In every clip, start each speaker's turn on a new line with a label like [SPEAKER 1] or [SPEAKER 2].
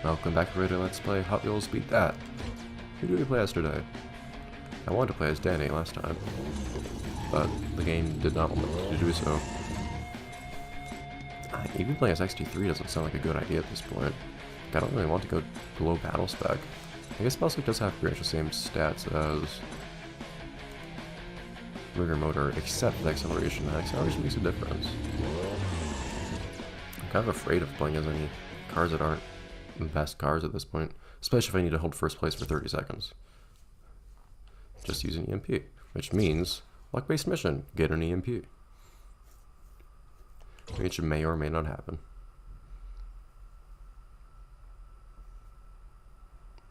[SPEAKER 1] Welcome back to Let's Play Hot Wheels Beat That. Who did we play yesterday? I wanted to play as Danny last time, but the game did not want me to do so. Even playing as XT3 doesn't sound like a good idea at this point. I don't really want to go below battle spec. I guess Battle Spec does have pretty much the same stats as rigor motor, except for the acceleration. The acceleration makes a difference. I'm kind of afraid of playing as any cars that aren't the best cars at this point, especially if I need to hold first place for 30 seconds. Just use an EMP, which means luck-based mission, get an EMP. Which may or may not happen.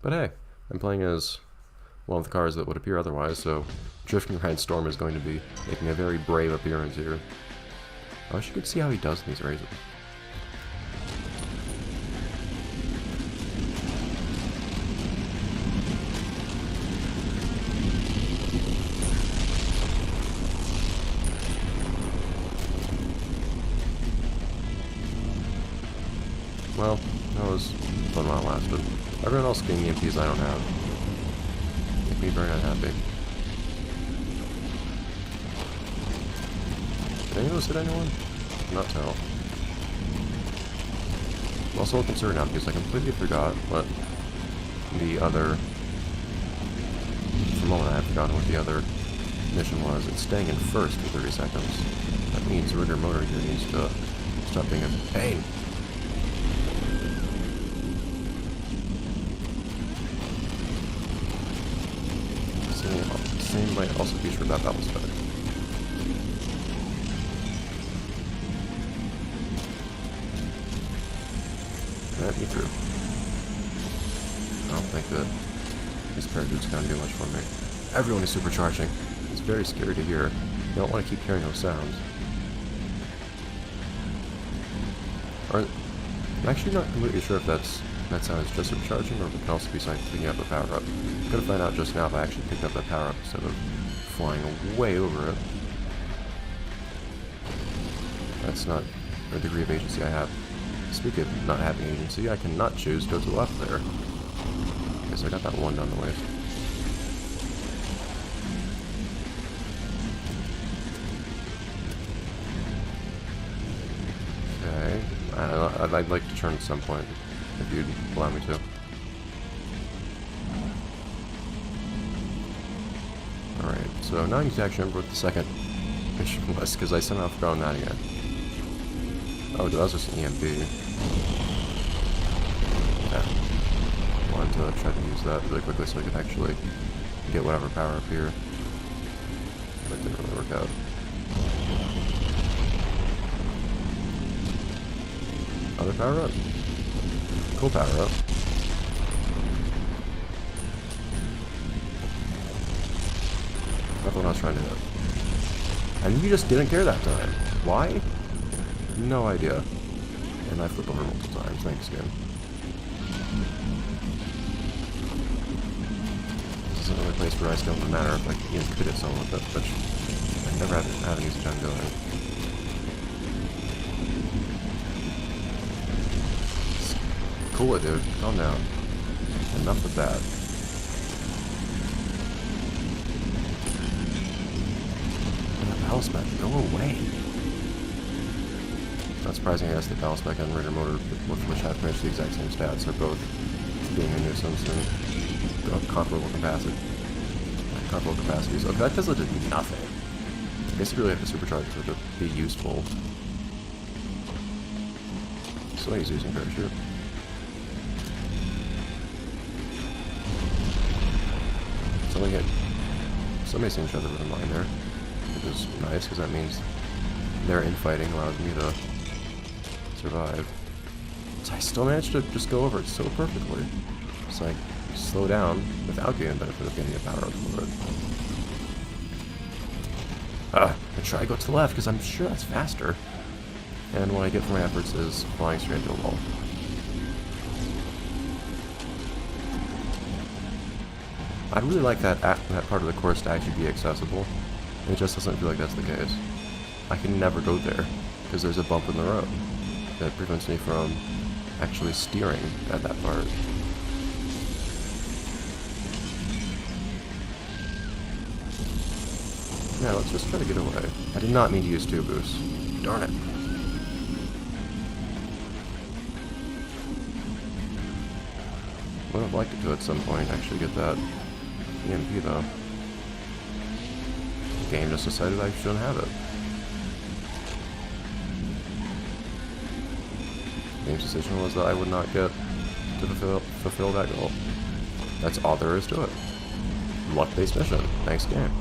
[SPEAKER 1] But hey, I'm playing as one of the cars that would appear otherwise, so Drifting Red Storm is going to be making a very brave appearance here. I wish you could see how he does in these races. Well, that was fun while it lasted. Everyone else getting EMPs I don't have. Make me very unhappy. Did any of those hit anyone? Not tell. I'm also concerned now because I completely forgot what the other... For a moment I had forgotten what the other mission was. It's staying in first for 30 seconds. That means rigor motor here needs to stop being a pain. Same might also be true about battle spec. Let me through. I don't think that these parachutes gonna do much for me. Everyone is supercharging. It's very scary to hear. You don't want to keep hearing those sounds. I'm actually not completely sure if that sound is just supercharging or if it can also be something picking up a power-up. I'm gonna find out just now if I actually picked up that power-up instead of flying way over it. That's not a degree of agency I have. Speaking of not having agency, I cannot choose to go to the left there. Guess I got that one down the waist. Okay. I'd like to turn at some point, if you'd allow me to. Alright, so now I need to actually remember what the second mission was, because I somehow forgot on that again. Oh, that was just an EMP. Yeah. I wanted to try to use that really quickly so I could actually get whatever power up here. But it didn't really work out. Other power up. Cool power up. That's what I was trying to do. And you just didn't care that time. Why? No idea. And I flipped over multiple times. Thanks again. This is another place where I still don't matter if I can even could hit someone with it, which I never have an easy time doing. Cool it, dude. Calm down. Enough with that. And the battle spec, go away. Not surprising, I guess the battle spec and rigor motor, which have pretty much the exact same stats, are both being a nuisance and comparable capacity. Comparable capacities. Okay, that Tesla did nothing. I guess you really have to supercharge for it to be useful. So he's using parachute. Somebody seems to have a bit of mind there, which is nice because that means their infighting allows me to survive. So I still managed to just go over it so perfectly. It's like slow down without getting the benefit of getting a power up for it. I try to go to the left because I'm sure that's faster. And what I get for my efforts is flying straight into a wall. I'd really like that part of the course to actually be accessible. It just doesn't feel like that's the case. I can never go there because there's a bump in the road that prevents me from actually steering at that part. Yeah, let's just try to get away. I did not mean to use 2 boosts. Darn it. Would have liked it to at some point actually get that EMP though. The game just decided I shouldn't have it. The game's decision was that I would not get to fulfill that goal. That's all there is to it. Luck-based mission. Thanks, game.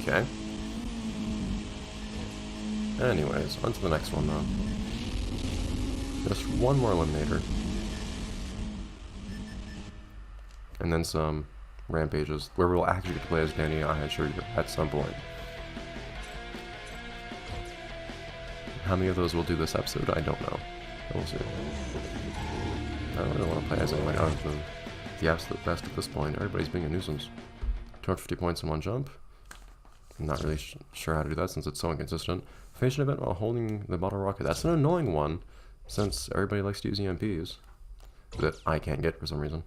[SPEAKER 1] Okay. Anyways, on to the next one though. Just one more eliminator. And then some rampages, where we'll actually get to play as Danny, I assure you, at some point. How many of those we'll do this episode, I don't know. We'll see. I don't really want to play as anyone other than the absolute best at this point. Everybody's being a nuisance. 250 points in one jump. I'm not really sure how to do that since it's so inconsistent. Finish an event while holding the bottle rocket. That's an annoying one, since everybody likes to use EMPs. That I can't get for some reason.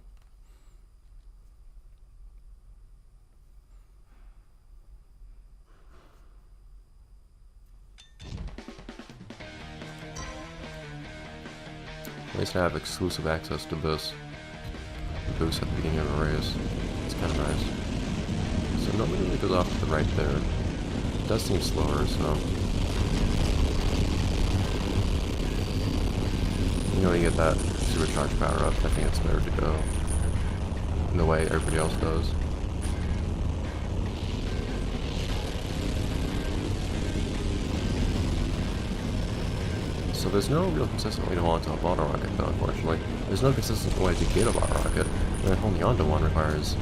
[SPEAKER 1] At least I have exclusive access to this boost at the beginning of a race. It's kind of nice. So nobody really goes off to the right there. It does seem slower, so... You know, you get that supercharged power up, I think it's better to go in the way everybody else does. So there's no real consistent way to hold onto a bottle rocket though, unfortunately. There's no consistent way to get a bottle rocket, and holding onto one requires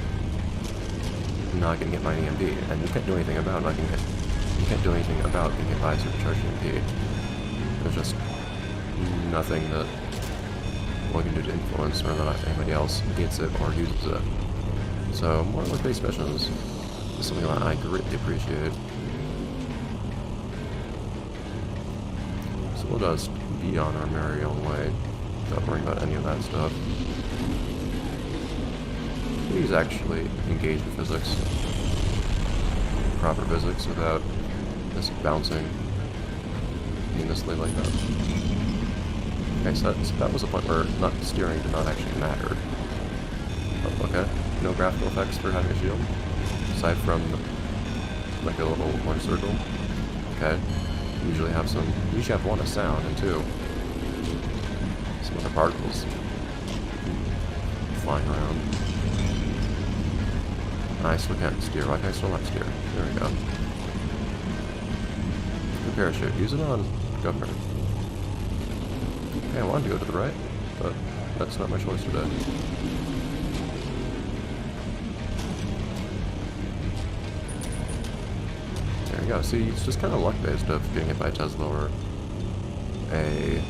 [SPEAKER 1] not getting hit by an EMP, and you can't do anything about not getting hit. You can't do anything about getting hit by a supercharged EMP. There's just nothing that one can do to influence whether or not anybody else gets it or uses it. So more luck-based missions is something that I greatly appreciate. So we'll just be on our merry own way without worrying about any of that stuff. Please actually engage in physics. Proper physics without just bouncing aimlessly like that. Okay, so that was a point where not steering did not actually matter. Oh, okay, no graphical effects for having a shield, aside from like a little orange circle. Okay, you usually have one a sound, and two, some other particles flying around. I still can't steer. Why can I still not steer? There we go. Good parachute. Use it on Governor. Okay, I wanted to go to the right, but that's not my choice today. There you go. See, it's just kind of luck-based of getting hit by a Tesla or a...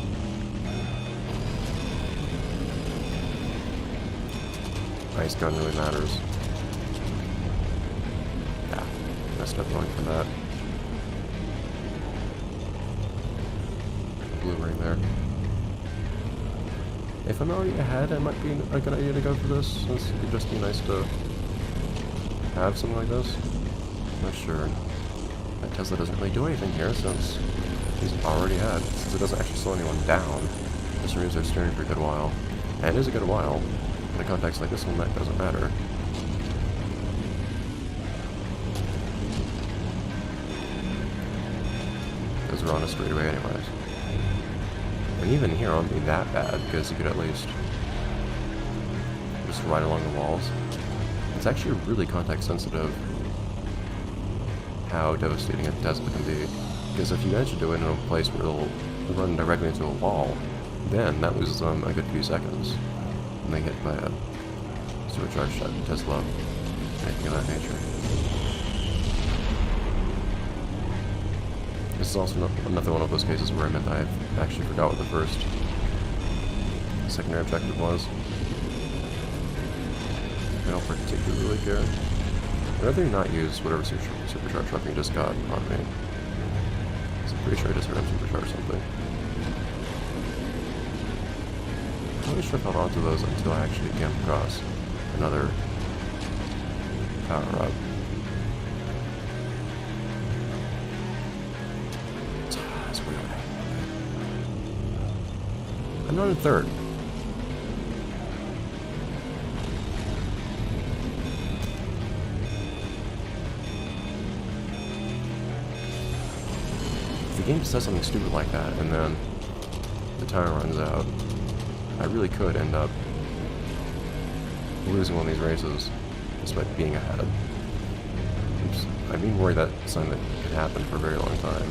[SPEAKER 1] ice gun really matters. Yeah, messed up going for that. Blue ring there. If I'm already ahead, it might be a good idea to go for this, since it could just be nice to have something like this. Not sure. That Tesla doesn't really do anything here, since he's already ahead. Since it doesn't actually slow anyone down, this means they're steering for a good while. And it is a good while. In a context like this one, that doesn't matter. Because we're on a straightaway anyways. And even here, it won't be that bad, because you could at least just ride along the walls. It's actually really context sensitive how devastating a Tesla can be. Because if you manage to do it in a place where it'll run directly into a wall, then that loses them a good few seconds. And they get hit by a supercharged Tesla, anything of that nature. This is also another one of those cases where I meant I actually forgot what the first secondary objective was. I don't particularly care. I'd rather not use whatever supercharged weapon you just got on me. Pretty sure I just heard him supercharge something. I'm not really sure if I'll onto those until I actually came across another power up. That's weird. I'm not in third. If the game just does something stupid like that, and then the time runs out, I really could end up losing one of these races just by being ahead. I've been worried that something that could happen for a very long time.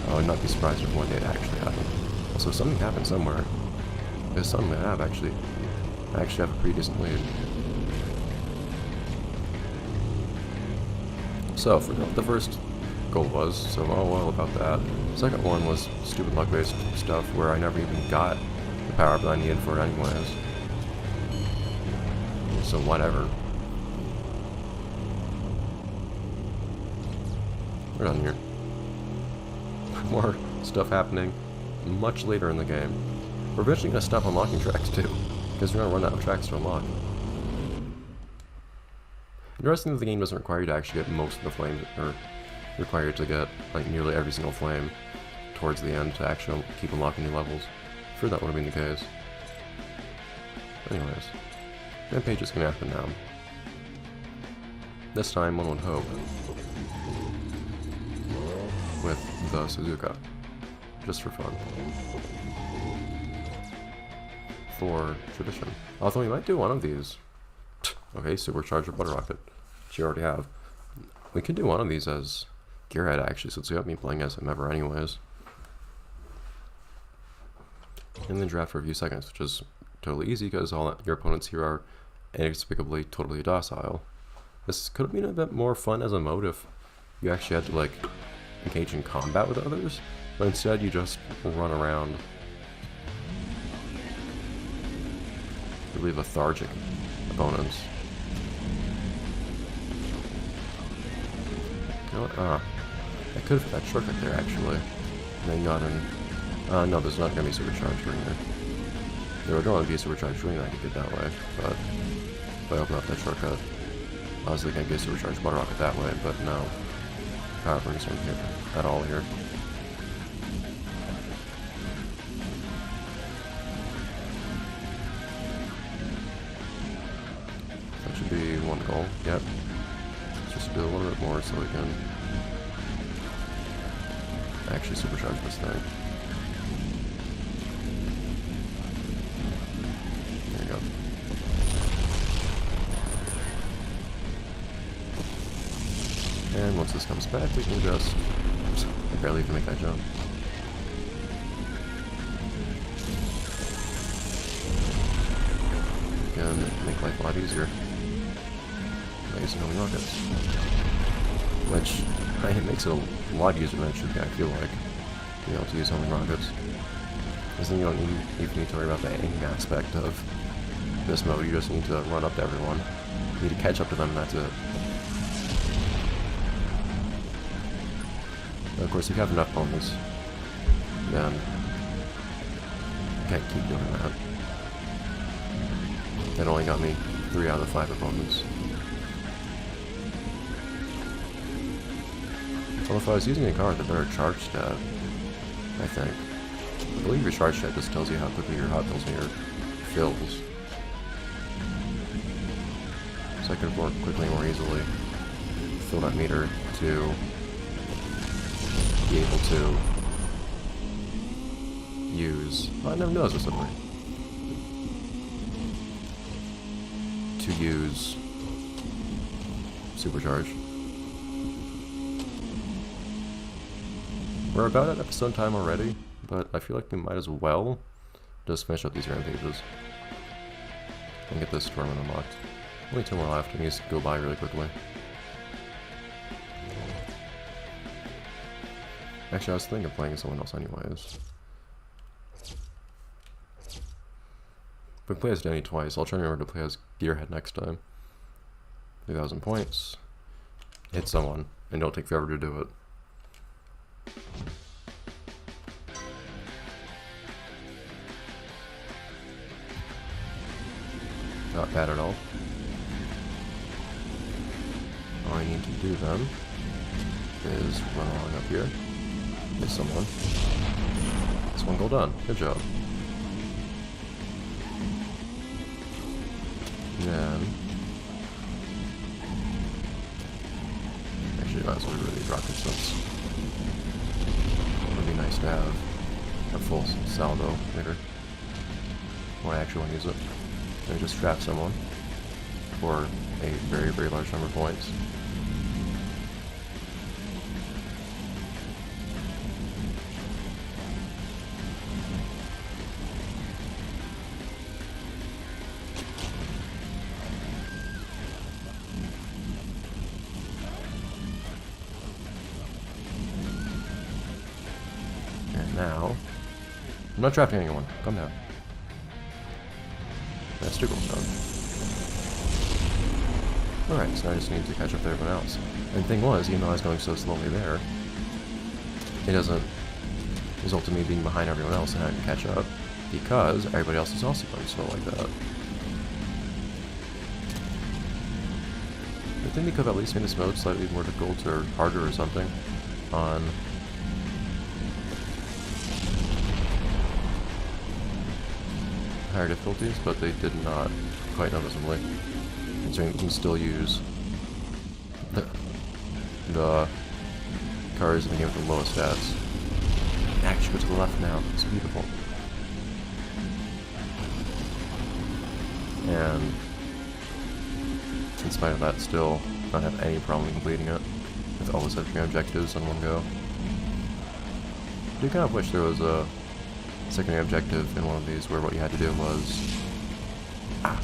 [SPEAKER 1] I would not be surprised if one day it actually happened. Also, something happened somewhere. There's something I have actually. I actually have a pretty decent lead. So, forgot what the first goal was, so oh well about that. The second one was stupid luck-based stuff where I never even got the power-up that I needed for it anyways. So whatever. We're done here. More stuff happening much later in the game. We're eventually going to stop unlocking tracks too, because we're going to run out of tracks to unlock. Interesting that the game doesn't require you to actually get most of the flames, or require you to get like nearly every single flame towards the end to actually keep unlocking new levels. I'm sure that would have been the case. Anyways, Rampage is going to happen now. This time, one would hope, with the Suzuka, just for fun. For tradition. Although we might do one of these. Okay, Supercharger Butter Rocket, which you already have. We can do one of these as Gearhead actually, since we haven't been playing as him ever anyways. And then draft for a few seconds, which is totally easy because all your opponents here are inexplicably totally docile. This could have been a bit more fun as a mode if you actually had to like engage in combat with others, but instead you just run around. Really lethargic opponents. You know what? I could have that shortcut there actually. And then got in. No, there's not going to be supercharged ring there. There would only be a supercharged ring that I could get that way, but if I open up that shortcut, I was going to get a supercharged Butter Rocket that way, but no. Power rings aren't here at all here. That should be one goal. Yep. Let's just do a little bit more so we can actually supercharge this thing. There you go. And once this comes back, we can just barely even make that jump. And make life a lot easier by using homing rockets. Which, it makes it a lot easier than it should be, I feel like, to be able to use homing rockets. Because then you don't even need to worry about the aiming aspect of this mode, you just need to run up to everyone. You need to catch up to them and that's it. Of course, if you have enough opponents, then you can't keep doing that. That only got me 3 out of the 5 opponents. Well, if I was using a car with a better charge stat, I think. I believe your charge stat just tells you how quickly your hot fills meter fills. So I could more quickly and more easily fill that meter to be able to use... Well, I never knew that was a submarine. To use Supercharge. We're about at episode time already, but I feel like we might as well just finish up these rampages and get this tournament unlocked. Only 2 more left, and these go by really quickly. Actually, I was thinking of playing someone else anyways. If we play as Danny twice, I'll try to remember to play as Gearhead next time. 3,000 points. Hit someone, and don't take forever to do it. Not bad at all. All I need to do then is run along up here. Miss someone. This one goal done. Good job. Then actually might as well really rocket since it would be nice to have a full salvo later when I actually want to use it. And just trap someone for a very, very large number of points. And now, I'm not trapping anyone. Calm down. That's two goals done. Alright, so I just need to catch up to everyone else. And the thing was, even though I was going so slowly there, it doesn't result in me being behind everyone else and having to catch up, because everybody else is also going slow like that. I think they could have at least made this mode slightly more difficult or harder or something on higher difficulties, but they did not quite noticeably. So you can still use the cars in the game with the lowest stats. Actually, go to the left now. It's beautiful. And in spite of that, still not have any problem completing it with all the secondary objectives on one go. I do kind of wish there was a secondary objective in one of these where what you had to do was not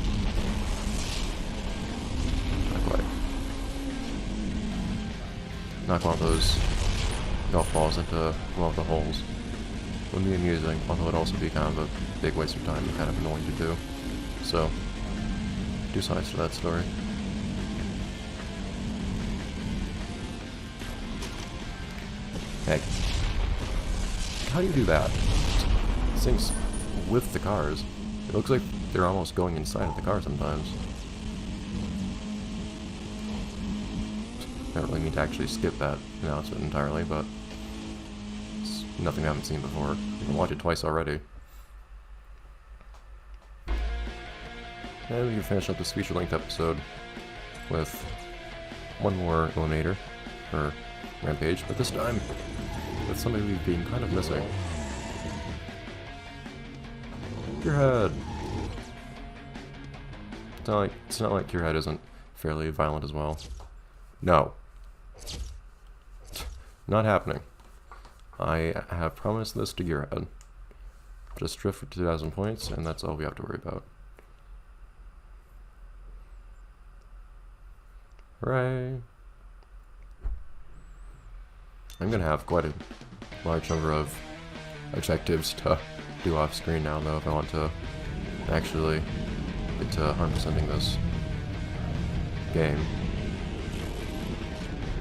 [SPEAKER 1] quite knock one of those golf balls into one of the holes. Would be amusing, although it would also be kind of a big waste of time and kind of annoying to do. So, two sides to that story. Hey, how do you do that? These things with the cars. It looks like they're almost going inside of the car sometimes. I don't really mean to actually skip that announcement entirely, but it's nothing I haven't seen before. You can watch it twice already. And we can finish up this feature-length episode with one more eliminator, or rampage, but this time with somebody we've been kind of missing. Your head. It's not like your head isn't fairly violent as well. No. Not happening. I have promised this to Gearhead. Just drift for 2,000 points, and that's all we have to worry about. Hooray! I'm gonna have quite a large number of objectives to do off screen now, though, if I want to actually get to 100%ing this game.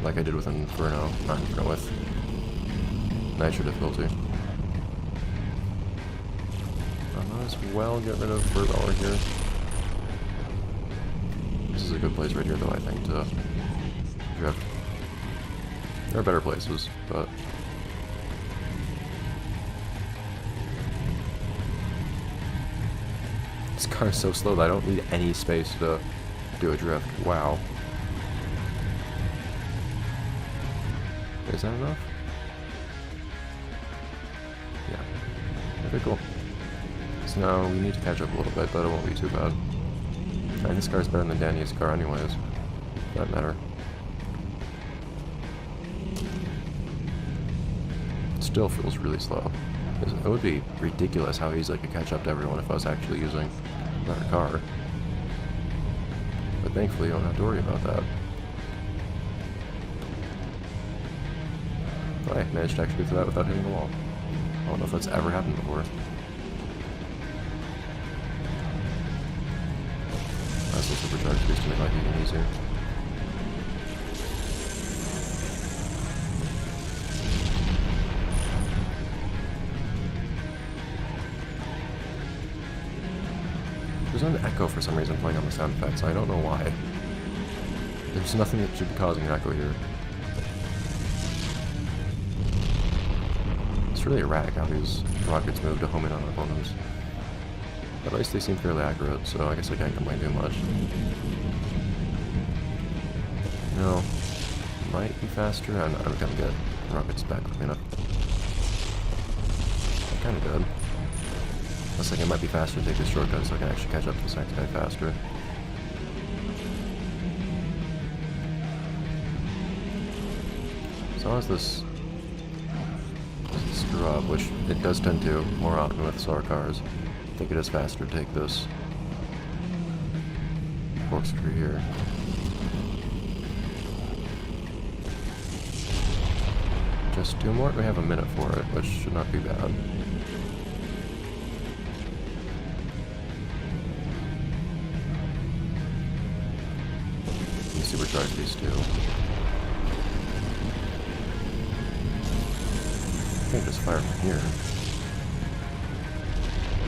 [SPEAKER 1] Like I did with Inferno, not Inferno, with Nitro difficulty. I might as well get rid of Furbeller here. This is a good place right here, though, I think, to drift. There are better places, but this car is so slow that I don't need any space to do a drift. Wow. Is that enough? Yeah. Okay, cool. So now we need to catch up a little bit, but it won't be too bad. And this car's better than Danny's car anyways, for that matter. Still feels really slow. It would be ridiculous how easy I could catch up to everyone if I was actually using another car. But thankfully you don't have to worry about that. I managed to actually get through that without hitting the wall. I don't know if that's ever happened before. That's a supercharged boost to make life even easier. There's an echo for some reason playing on the sound effects. I don't know why. There's nothing that should be causing an echo here. It's really erratic how these rockets move to home in on opponents. But at least they seem fairly accurate, so I guess I can't complain too much. No. Might be faster. I'm not gonna get rockets back quickly enough. Kinda good. Looks like it might be faster to take this shortcut so I can actually catch up to this next guy faster. As long as this doesn't screw up, which it does tend to more often with slower cars, I think it is faster to take this corkscrew here. Just 2 more? We have a minute for it, which should not be bad. Supercharge these 2. I can't just fire from here.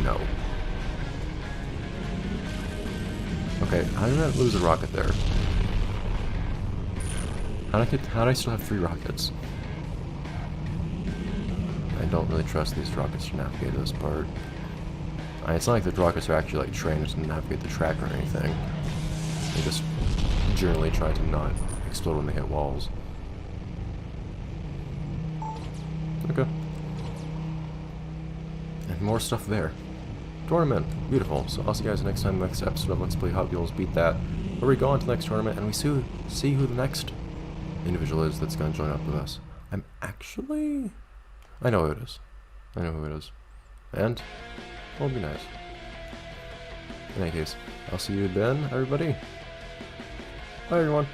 [SPEAKER 1] No. Okay, how did I lose a rocket there? How did I still have 3 rockets? I don't really trust these rockets to navigate this part. It's not like the rockets are actually like trained to navigate the track or anything. They just generally try to not explode when they hit walls. Okay. And more stuff there. Tournament. Beautiful. So I'll see you guys next time, next episode of Let's Play Hot Wheels Beat That, where we go on to the next tournament and we see who the next individual is that's going to join up with us. I know who it is. I know who it is. And it'll be nice. In any case, I'll see you then, everybody. Bye, everyone.